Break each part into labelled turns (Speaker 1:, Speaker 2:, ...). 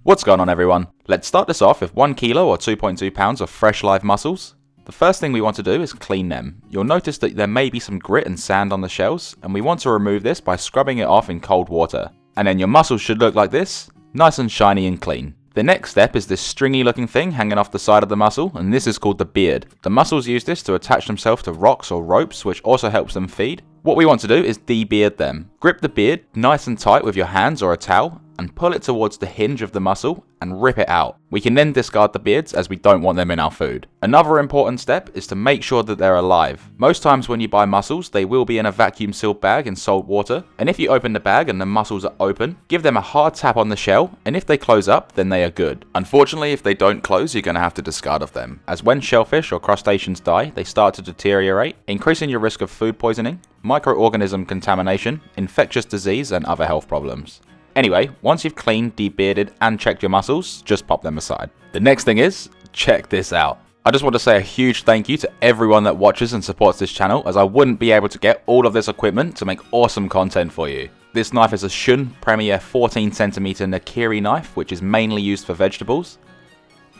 Speaker 1: What's going on, everyone? Let's start this off with 1 kilo or 2.2 pounds of fresh live mussels. The first thing we want to do is clean them. You'll notice that there may be some grit and sand on the shells, and we want to remove this by scrubbing it off in cold water. And then your mussels should look like this, nice and shiny and clean. The next step is this stringy looking thing hanging off the side of the mussel, and this is called the beard. The mussels use this to attach themselves to rocks or ropes, which also helps them feed. What we want to do is de-beard them. Grip the beard nice and tight with your hands or a towel, and pull it towards the hinge of the mussel and rip it out. We can then discard the beards as we don't want them in our food. Another important step is to make sure that they're alive. Most times when you buy mussels, they will be in a vacuum sealed bag in salt water, and if you open the bag and the mussels are open, give them a hard tap on the shell, and if they close up, then they are good. Unfortunately, if they don't close, you're going to have to discard of them, as when shellfish or crustaceans die, they start to deteriorate, increasing your risk of food poisoning, microorganism contamination, infectious disease, and other health problems. Anyway, once you've cleaned, de-bearded, and checked your mussels, just pop them aside. The next thing is, check this out. I just want to say a huge thank you to everyone that watches and supports this channel, as I wouldn't be able to get all of this equipment to make awesome content for you. This knife is a Shun Premier 14cm Nakiri knife, which is mainly used for vegetables.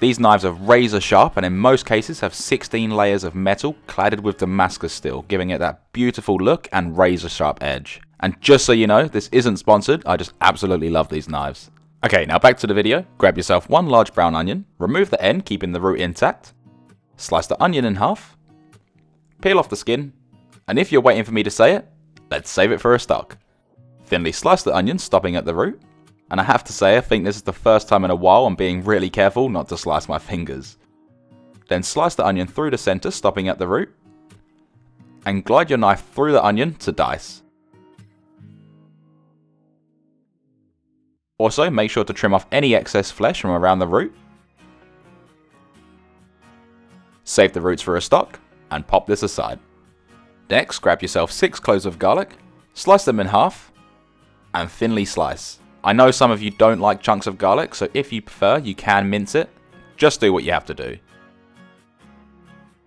Speaker 1: These knives are razor sharp and in most cases have 16 layers of metal cladded with Damascus steel, giving it that beautiful look and razor sharp edge. And just so you know, this isn't sponsored, I just absolutely love these knives. Okay, now back to the video. Grab yourself 1 large brown onion, remove the end keeping the root intact, slice the onion in half, peel off the skin, and if you're waiting for me to say it, let's save it for a stock. Thinly slice the onion, stopping at the root, and I have to say I think this is the first time in a while I'm being really careful not to slice my fingers. Then slice the onion through the center, stopping at the root, and glide your knife through the onion to dice. Also, make sure to trim off any excess flesh from around the root. Save the roots for a stock, and pop this aside. Next, grab yourself 6 cloves of garlic, slice them in half, and thinly slice. I know some of you don't like chunks of garlic, so if you prefer, you can mince it. Just do what you have to do.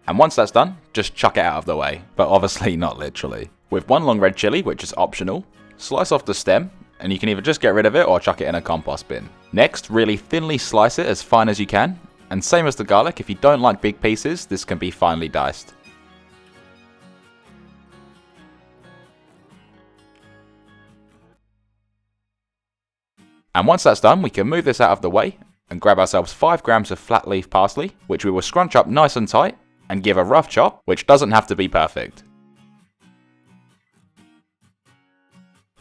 Speaker 1: And once that's done, just chuck it out of the way, but obviously not literally. With 1 long red chili, which is optional, slice off the stem, and you can either just get rid of it or chuck it in a compost bin. Next, really thinly slice it as fine as you can, and same as the garlic, if you don't like big pieces, this can be finely diced. And once that's done, we can move this out of the way and grab ourselves 5 grams of flat leaf parsley, which we will scrunch up nice and tight and give a rough chop, which doesn't have to be perfect.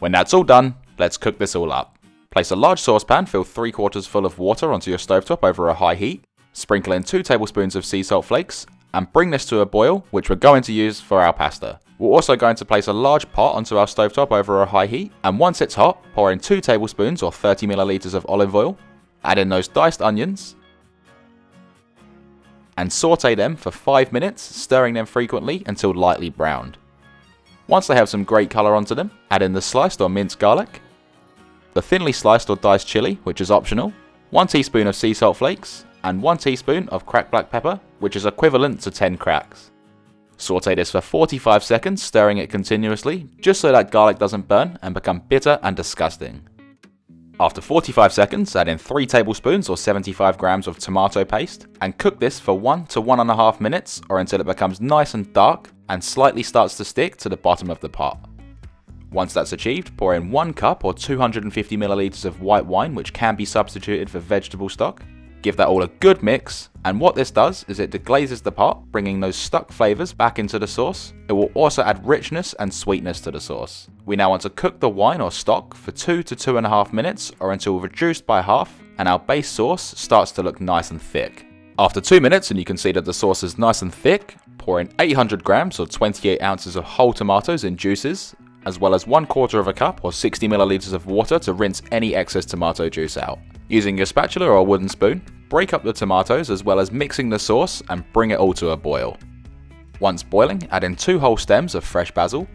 Speaker 1: When that's all done, let's cook this all up. Place a large saucepan filled 3/4 full of water onto your stovetop over a high heat. Sprinkle in 2 tablespoons of sea salt flakes and bring this to a boil, which we're going to use for our pasta. We're also going to place a large pot onto our stovetop over a high heat, and once it's hot, pour in 2 tablespoons or 30 milliliters of olive oil. Add in those diced onions and saute them for 5 minutes, stirring them frequently until lightly browned. Once they have some great colour onto them, add in the sliced or minced garlic, the thinly sliced or diced chili, which is optional, 1 teaspoon of sea salt flakes, and 1 teaspoon of cracked black pepper, which is equivalent to 10 cracks. Saute this for 45 seconds, stirring it continuously, just so that garlic doesn't burn and become bitter and disgusting. After 45 seconds, add in 3 tablespoons or 75 grams of tomato paste, and cook this for 1 to 1.5 minutes, or until it becomes nice and dark, and slightly starts to stick to the bottom of the pot. Once that's achieved, pour in 1 cup or 250 milliliters of white wine, which can be substituted for vegetable stock. Give that all a good mix, and what this does is it deglazes the pot, bringing those stuck flavours back into the sauce. It will also add richness and sweetness to the sauce. We now want to cook the wine or stock for 2 to 2.5 minutes, or until reduced by half, and our base sauce starts to look nice and thick. After 2 minutes and you can see that the sauce is nice and thick, pour in 800 grams or 28 ounces of whole tomatoes in juices, as well as 1/4 cup or 60 milliliters of water to rinse any excess tomato juice out. Using your spatula or wooden spoon, break up the tomatoes as well as mixing the sauce and bring it all to a boil. Once boiling, add in 2 whole stems of fresh basil.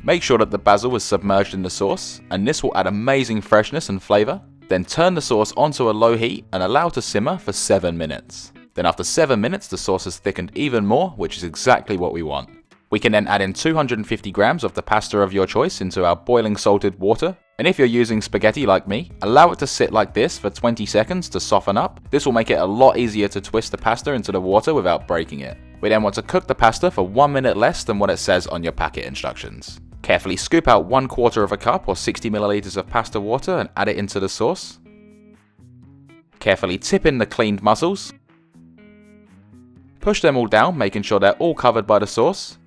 Speaker 1: Make sure that the basil is submerged in the sauce, and this will add amazing freshness and flavour. Then turn the sauce onto a low heat and allow to simmer for 7 minutes. Then after 7 minutes, the sauce has thickened even more, which is exactly what we want. We can then add in 250 grams of the pasta of your choice into our boiling salted water, And if you're using spaghetti like me, allow it to sit like this for 20 seconds to soften up. This will make it a lot easier to twist the pasta into the water without breaking it. We then want to cook the pasta for 1 minute less than what it says on your packet instructions. Carefully scoop out 1/4 of a cup or 60 milliliters of pasta water and add it into the sauce. Carefully tip in the cleaned mussels. Push them all down, making sure they're all covered by the sauce.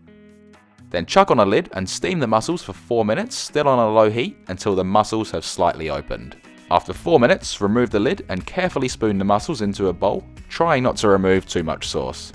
Speaker 1: Then chuck on a lid and steam the mussels for 4 minutes, still on a low heat, until the mussels have slightly opened. After 4 minutes, remove the lid and carefully spoon the mussels into a bowl, trying not to remove too much sauce.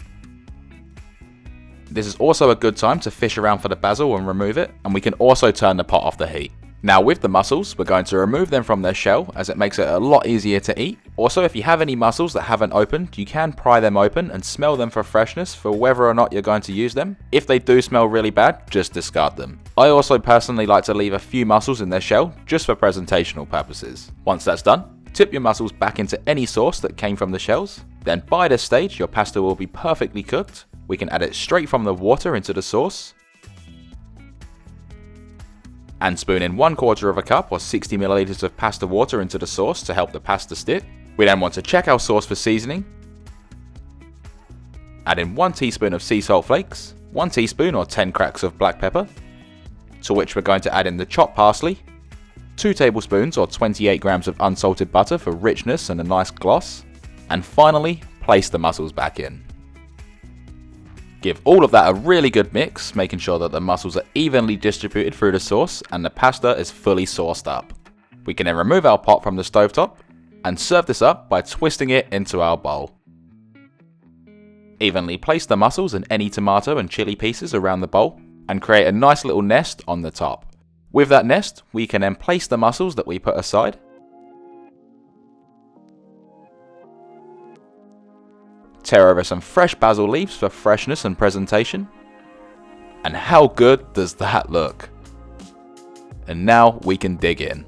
Speaker 1: This is also a good time to fish around for the basil and remove it, and we can also turn the pot off the heat. Now with the mussels, we're going to remove them from their shell as it makes it a lot easier to eat. Also, if you have any mussels that haven't opened, you can pry them open and smell them for freshness for whether or not you're going to use them. If they do smell really bad, just discard them. I also personally like to leave a few mussels in their shell just for presentational purposes. Once that's done, tip your mussels back into any sauce that came from the shells. Then by this stage, your pasta will be perfectly cooked. We can add it straight from the water into the sauce. And spoon in 1/4 of a cup or 60 milliliters of pasta water into the sauce to help the pasta stick. We then want to check our sauce for seasoning. Add in 1 teaspoon of sea salt flakes, 1 teaspoon or 10 cracks of black pepper, to which we're going to add in the chopped parsley, 2 tablespoons or 28 grams of unsalted butter for richness and a nice gloss, and finally, place the mussels back in. Give all of that a really good mix, making sure that the mussels are evenly distributed through the sauce and the pasta is fully sauced up. We can then remove our pot from the stovetop and serve this up by twisting it into our bowl. Evenly place the mussels and any tomato and chili pieces around the bowl and create a nice little nest on the top. With that nest, we can then place the mussels that we put aside. Tear over some fresh basil leaves for freshness and presentation. And how good does that look? And now we can dig in.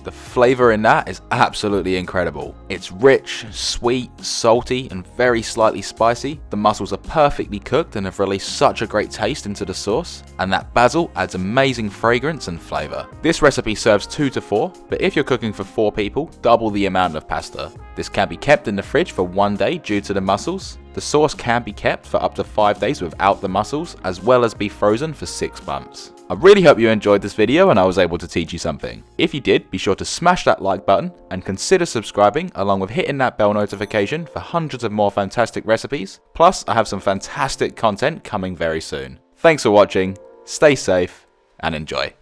Speaker 1: The flavour in that is absolutely incredible. It's rich, sweet, salty and very slightly spicy. The mussels are perfectly cooked and have released such a great taste into the sauce, and that basil adds amazing fragrance and flavour. This recipe serves 2 to 4, but if you're cooking for 4 people, double the amount of pasta. This can be kept in the fridge for 1 day due to the mussels. The sauce can be kept for up to 5 days without the mussels, as well as be frozen for 6 months. I really hope you enjoyed this video and I was able to teach you something. If you did, be sure to smash that like button and consider subscribing along with hitting that bell notification for hundreds of more fantastic recipes. Plus, I have some fantastic content coming very soon. Thanks for watching, stay safe and enjoy.